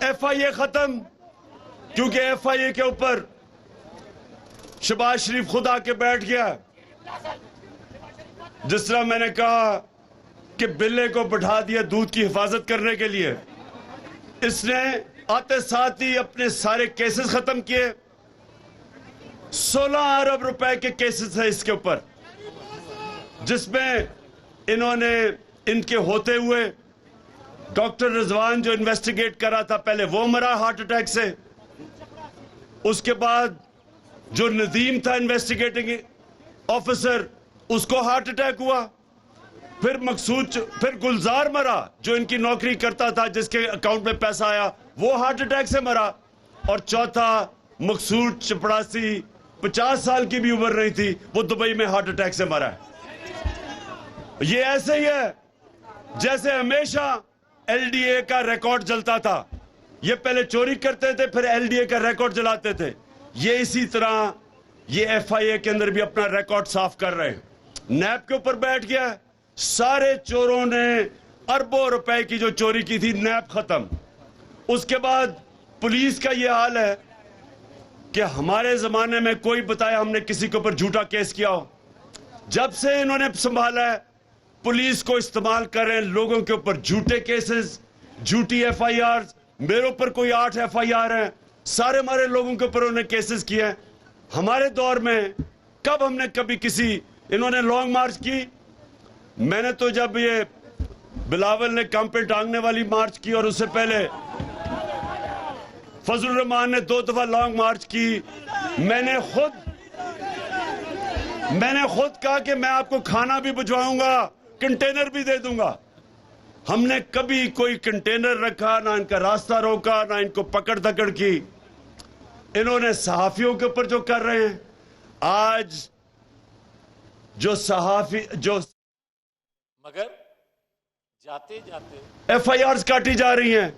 FIA खत्म, क्योंकि FIA के ऊपर शहबाज शरीफ खुद आके बैठ गया। जिस तरह मैंने कहा कि बिल्ले को बैठा दिया दूध की हिफाजत करने के लिए, इसने आते साथ ही अपने सारे केसेस खत्म किए। 16 अरब रुपए के केसेस है इसके ऊपर, जिसमें इन्होंने इनके होते हुए डॉक्टर रिजवान जो इन्वेस्टिगेट कर रहा था, पहले वो मरा हार्ट अटैक से। उसके बाद जो नदीम था इन्वेस्टिगेटिंग ऑफिसर, उसको हार्ट अटैक हुआ। फिर गुलजार मरा जो इनकी नौकरी करता था, जिसके अकाउंट में पैसा आया, वो हार्ट अटैक से मरा। और चौथा मकसूद चपड़ासी, 50 साल की भी उम्र नहीं थी, वो दुबई में हार्ट अटैक से मरा है। ये ऐसे ही है जैसे हमेशा LDA का रिकॉर्ड जलता था। ये पहले चोरी करते थे, फिर LDA का रिकॉर्ड जलाते थे। ये इसी तरह ये FIA के अंदर भी अपना रिकॉर्ड साफ कर रहे हैं। नैब के ऊपर बैठ गया। सारे चोरों ने अरबों रुपए की जो चोरी की थी, नैब खत्म। उसके बाद पुलिस का ये हाल है कि हमारे जमाने में कोई बताया हमने किसी के ऊपर झूठा केस किया हो। जब से इन्होंने संभाला है, पुलिस को इस्तेमाल कर रहे हैं लोगों के ऊपर झूठे केसेस, झूठी FIRs। मेरे ऊपर कोई 8 FIR हैं, सारे हमारे लोगों के ऊपर उन्होंने केसेस किए हैं। हमारे दौर में कब हमने कभी किसी, इन्होंने लॉन्ग मार्च की। मैंने तो जब ये बिलावल ने कम पे टांगने वाली मार्च की, और उससे पहले फजल रहमान ने 2 दफा लॉन्ग मार्च की। मैंने खुद कहा कि मैं आपको खाना भी भिजवाऊंगा, कंटेनर भी दे दूंगा। हमने कभी कोई कंटेनर रखा ना, इनका रास्ता रोका ना, इनको पकड़ धकड़ की। इन्होंने सहाफियों के ऊपर जो कर रहे हैं, आज जो सहाफी जो मगर जाते जाते FIRs काटी जा रही हैं।